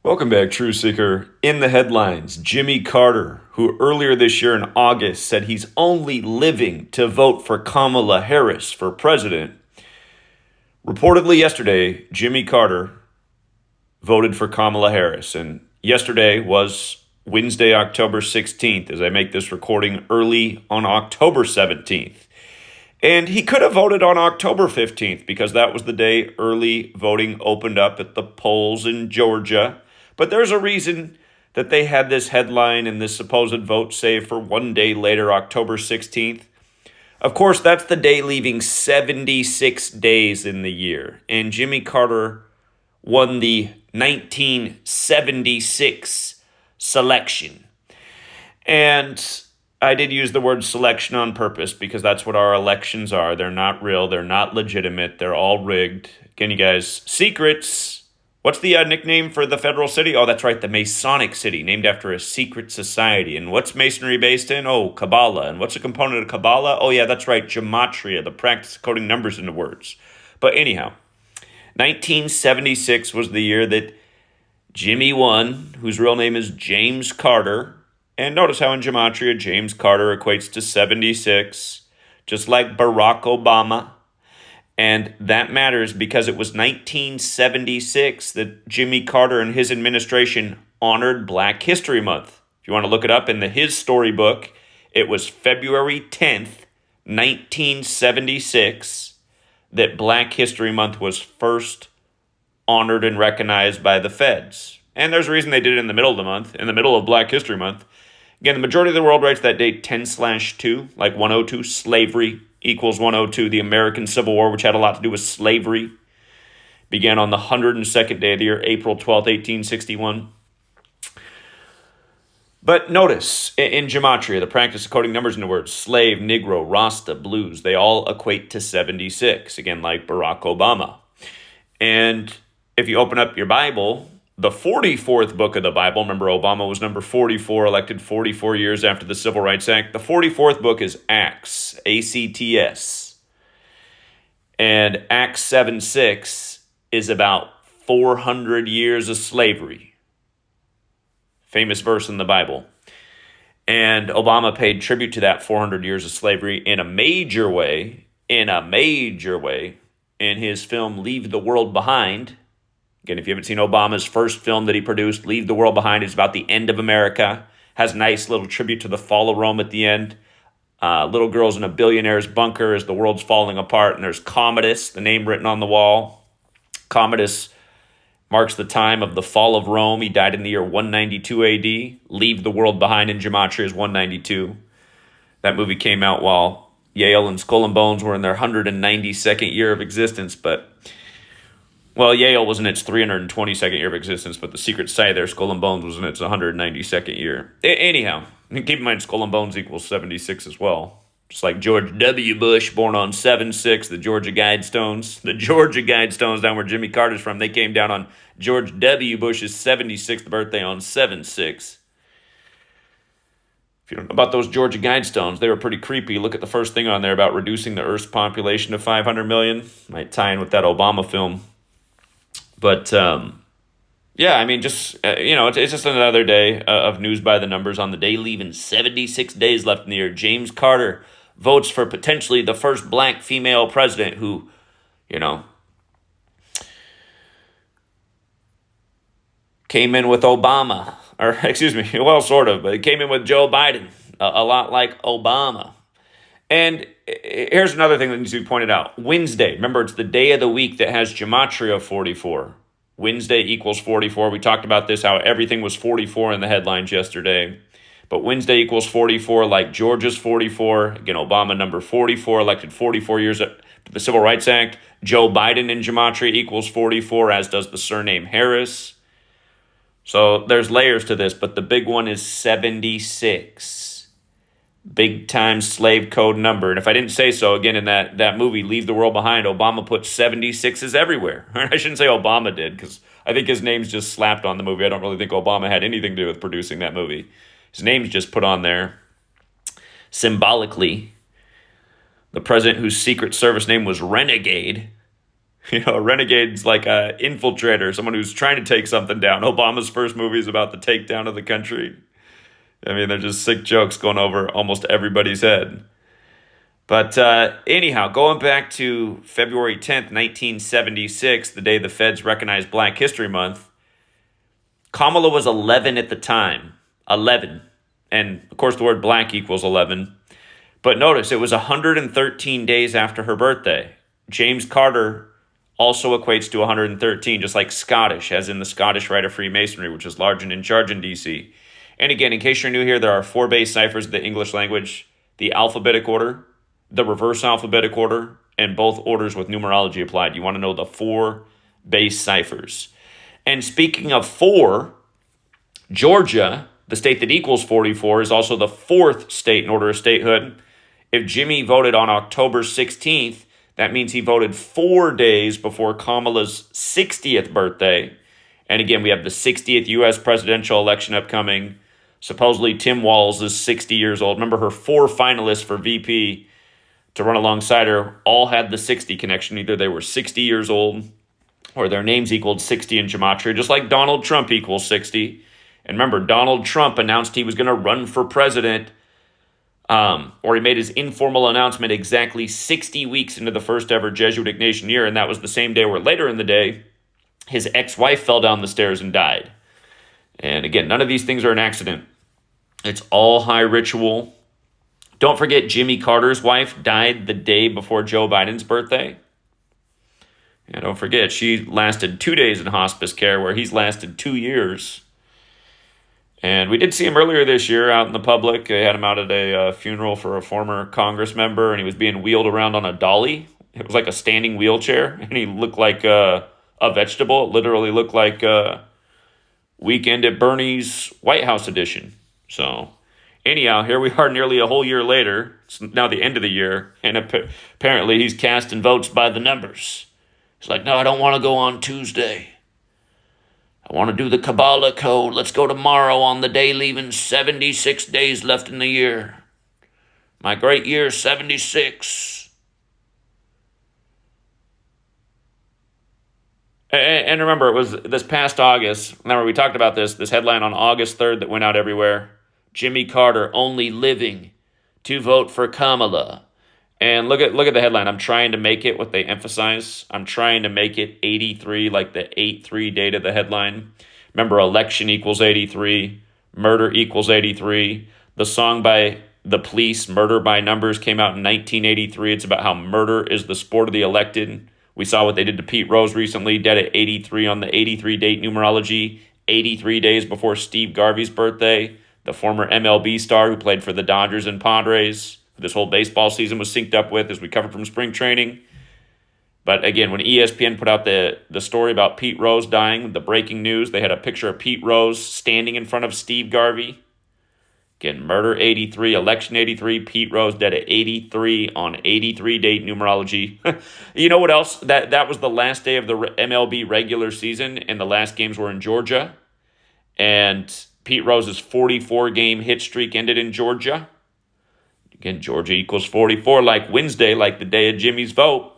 Welcome back, True Seeker. In the headlines, Jimmy Carter, who earlier this year in August said he's only living to vote for Kamala Harris for president. Reportedly yesterday, Jimmy Carter voted for Kamala Harris. And yesterday was Wednesday, October 16th, as I make this recording early on October 17th. And he could have voted on October 15th because that was the day early voting opened up at the polls in Georgia. But there's a reason that they had this headline and this supposed vote saved for one day later, October 16th. Of course, that's the day leaving 76 days in the year. And Jimmy Carter won the 1976 selection. And I did use the word selection on purpose because that's what our elections are. They're not real. They're not legitimate. They're all rigged. Again, you guys, secrets. What's the nickname for the federal city? Oh, that's right, the Masonic City, named after a secret society. And what's Masonry based in? Oh, Kabbalah. And what's a component of Kabbalah? Oh, yeah, that's right, Gematria, the practice of coding numbers into words. But anyhow, 1976 was the year that Jimmy won, whose real name is James Carter. And notice how in Gematria, James Carter equates to 76, just like Barack Obama. And that matters because it was 1976 that Jimmy Carter and his administration honored Black History Month. If you want to look it up in his storybook, it was February 10th, 1976, that Black History Month was first honored and recognized by the feds. And there's a reason they did it in the middle of the month, in the middle of Black History Month. Again, the majority of the world writes that date 10/2, like 102, slavery equals 102. The American Civil War, which had a lot to do with slavery, began on the 102nd day of the year, April 12th, 1861. But notice, in Gematria, the practice of coding numbers into words, slave, Negro, Rasta, blues, they all equate to 76, again, like Barack Obama. And if you open up your Bible, the 44th book of the Bible, remember Obama was number 44, elected 44 years after the Civil Rights Act. The 44th book is Acts, A-C-T-S. And Acts 7:6 is about 400 years of slavery. Famous verse in the Bible. And Obama paid tribute to that 400 years of slavery in a major way, in his film Leave the World Behind. Again, if you haven't seen Obama's first film that he produced, Leave the World Behind, it's about the end of America. Has a nice little tribute to the fall of Rome at the end. Little girls in a billionaire's bunker as the world's falling apart. And there's Commodus, the name written on the wall. Commodus marks the time of the fall of Rome. He died in the year 192 AD. Leave the World Behind in Gematria is 192. That movie came out while Yale and Skull and Bones were in their 192nd year of existence, but well, Yale was in its 322nd year of existence, but the secret society there, Skull and Bones, was in its 192nd year. Anyhow, keep in mind Skull and Bones equals 76 as well. Just like George W. Bush, born on 7/6, the Georgia Guidestones. The Georgia Guidestones, down where Jimmy Carter's from, they came down on George W. Bush's 76th birthday on 7/6. If you don't know about those Georgia Guidestones, they were pretty creepy. Look at the first thing on there about reducing the Earth's population to 500 million. Might tie in with that Obama film. But, yeah, I mean, just, it's just another day of news by the numbers on the day leaving 76 days left in the year. James Carter votes for potentially the first Black female president who, came in with Obama. Or, excuse me, well, sort of, but it came in with Joe Biden, a lot like Obama. And here's another thing that needs to be pointed out. Wednesday, remember, it's the day of the week that has Gematria 44. Wednesday equals 44. We talked about this, how everything was 44 in the headlines yesterday. But Wednesday equals 44, like Georgia's 44. Again, Obama number 44, elected 44 years after the Civil Rights Act. Joe Biden in Gematria equals 44, as does the surname Harris. So there's layers to this, but the big one is 76. Big time slave code number. And if I didn't say so, again, in that movie, Leave the World Behind, Obama put 76s everywhere. I shouldn't say Obama did, because I think his name's just slapped on the movie. I don't really think Obama had anything to do with producing that movie. His name's just put on there symbolically. The president whose Secret Service name was Renegade A renegade's like a infiltrator, someone who's trying to take something down. Obama's first movie is about the takedown of the country. I mean, they're just sick jokes going over almost everybody's head. But anyhow, going back to February 10th, 1976, the day the feds recognized Black History Month, Kamala was 11 at the time. 11. And, of course, the word black equals 11. But notice, it was 113 days after her birthday. James Carter also equates to 113, just like Scottish, as in the Scottish Rite of Freemasonry, which is large and in charge in D.C. And again, in case you're new here, there are 4 base ciphers of the English language: the alphabetic order, the reverse alphabetic order, and both orders with numerology applied. You want to know the 4 base ciphers. And speaking of 4, Georgia, the state that equals 44, is also the 4th state in order of statehood. If Jimmy voted on October 16th, that means he voted 4 days before Kamala's 60th birthday. And again, we have the 60th U.S. presidential election upcoming. Supposedly, Tim Walz is 60 years old. Remember, her 4 finalists for VP to run alongside her all had the 60 connection. Either they were 60 years old or their names equaled 60 in gematria, just like Donald Trump equals 60. And remember, Donald Trump announced he was going to run for president, or he made his informal announcement exactly 60 weeks into the first ever Jesuit Ignatian year, and that was the same day where later in the day, his ex-wife fell down the stairs and died. And again, none of these things are an accident. It's all high ritual. Don't forget, Jimmy Carter's wife died the day before Joe Biden's birthday. And don't forget, she lasted 2 days in hospice care, where he's lasted 2 years. And we did see him earlier this year out in the public. They had him out at a funeral for a former Congress member, and he was being wheeled around on a dolly. It was like a standing wheelchair, and he looked like a vegetable. It literally looked like Weekend at Bernie's White House edition. So anyhow, here we are nearly a whole year later. It's now the end of the year, and apparently he's casting votes by the numbers. He's like, no, I don't want to go on Tuesday. I want to do the Kabbalah code. Let's go tomorrow on the day leaving 76 days left in the year. My great year, 76. And remember, it was this past August. Remember, we talked about this headline on August 3rd that went out everywhere. Jimmy Carter only living to vote for Kamala. And look at the headline. I'm trying to make it what they emphasize. I'm trying to make it 83, like the 8-3 date of the headline. Remember, election equals 83. Murder equals 83. The song by The Police, Murder by Numbers, came out in 1983. It's about how murder is the sport of the elected. We saw what they did to Pete Rose recently, dead at 83 on the 83 date numerology, 83 days before Steve Garvey's birthday, the former MLB star who played for the Dodgers and Padres. This whole baseball season was synced up with, as we covered from spring training. But again, when ESPN put out the story about Pete Rose dying, the breaking news, they had a picture of Pete Rose standing in front of Steve Garvey. Again, murder 83, election 83, Pete Rose dead at 83 on 83 date numerology. You know what else? That was the last day of the MLB regular season, and the last games were in Georgia. And Pete Rose's 44-game hit streak ended in Georgia. Again, Georgia equals 44, like Wednesday, like the day of Jimmy's vote.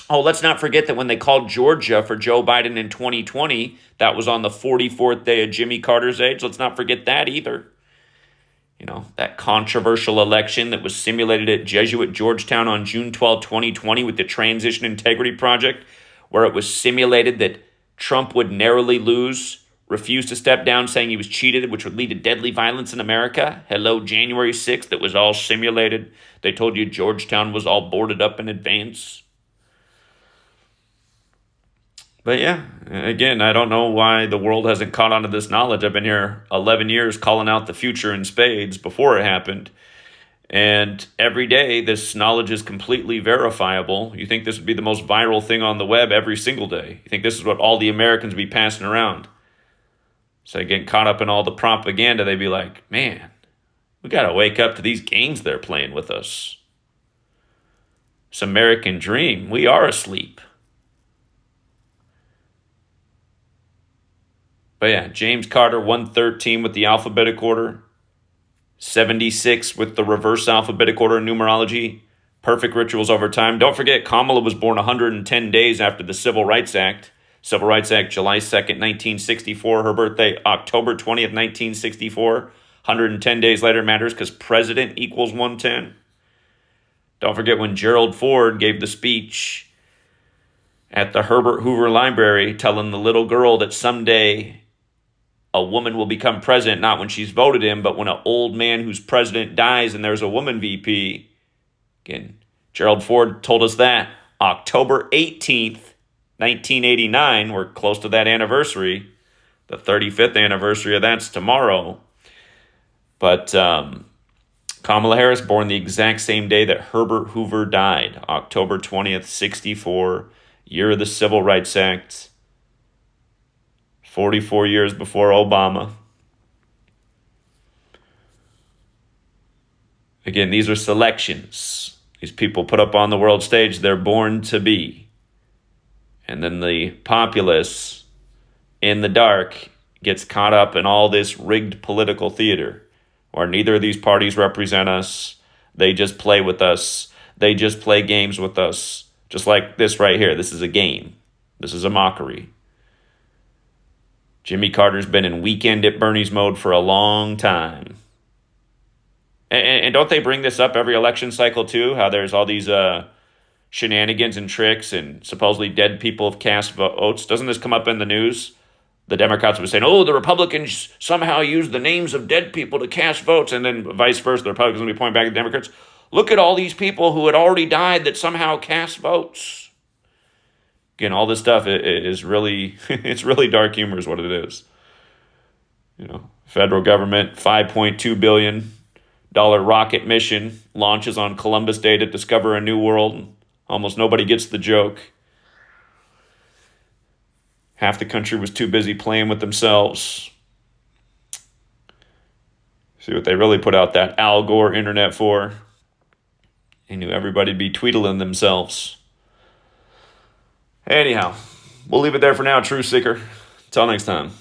Oh, let's not forget that when they called Georgia for Joe Biden in 2020, that was on the 44th day of Jimmy Carter's age. Let's not forget that either. You know, that controversial election that was simulated at Jesuit Georgetown on June 12, 2020 with the Transition Integrity Project, where it was simulated that Trump would narrowly lose, refused to step down, saying he was cheated, which would lead to deadly violence in America. Hello, January 6th, that was all simulated. They told you Georgetown was all boarded up in advance. But yeah, again, I don't know why the world hasn't caught on to this knowledge. I've been here 11 years calling out the future in spades before it happened. And every day, this knowledge is completely verifiable. You think this would be the most viral thing on the web every single day. You think this is what all the Americans would be passing around. So they get caught up in all the propaganda. They'd be like, man, we got to wake up to these games they're playing with us. This American dream, we are asleep. But yeah, James Carter, 113 with the alphabetic order, 76 with the reverse alphabetic order numerology, Perfect rituals over time. Don't forget, Kamala was born 110 days after the Civil Rights Act. Civil Rights Act, July 2nd, 1964. Her birthday, October 20th, 1964. 110 days later matters because president equals 110. Don't forget when Gerald Ford gave the speech at the Herbert Hoover Library telling the little girl that someday a woman will become president, not when she's voted in, but when an old man who's president dies and there's a woman VP. Again, Gerald Ford told us that October 18th, 1989. We're close to that anniversary. The 35th anniversary of that's tomorrow. But Kamala Harris born the exact same day that Herbert Hoover died, October 20th, 64, year of the Civil Rights Act, 44 years before Obama. Again, these are selections. These people put up on the world stage, they're born to be. And then the populace in the dark gets caught up in all this rigged political theater where neither of these parties represent us. They just play with us. They just play games with us. Just like this right here. This is a game. This is a mockery. Jimmy Carter's been in weekend at Bernie's mode for a long time. And don't they bring this up every election cycle too? How there's all these shenanigans and tricks and supposedly dead people have cast votes. Doesn't this come up in the news? The Democrats were saying, oh, the Republicans somehow used the names of dead people to cast votes. And then vice versa, the Republicans will be pointing back at the Democrats. Look at all these people who had already died that somehow cast votes. Again, all this stuff is really, it's really dark humor is what it is. You know, federal government, $5.2 billion rocket mission launches on Columbus Day to discover a new world. Almost nobody gets the joke. Half the country was too busy playing with themselves. See what they really put out that Al Gore internet for? He knew everybody'd be tweedling themselves. Anyhow, we'll leave it there for now, Truth Seeker. Until next time.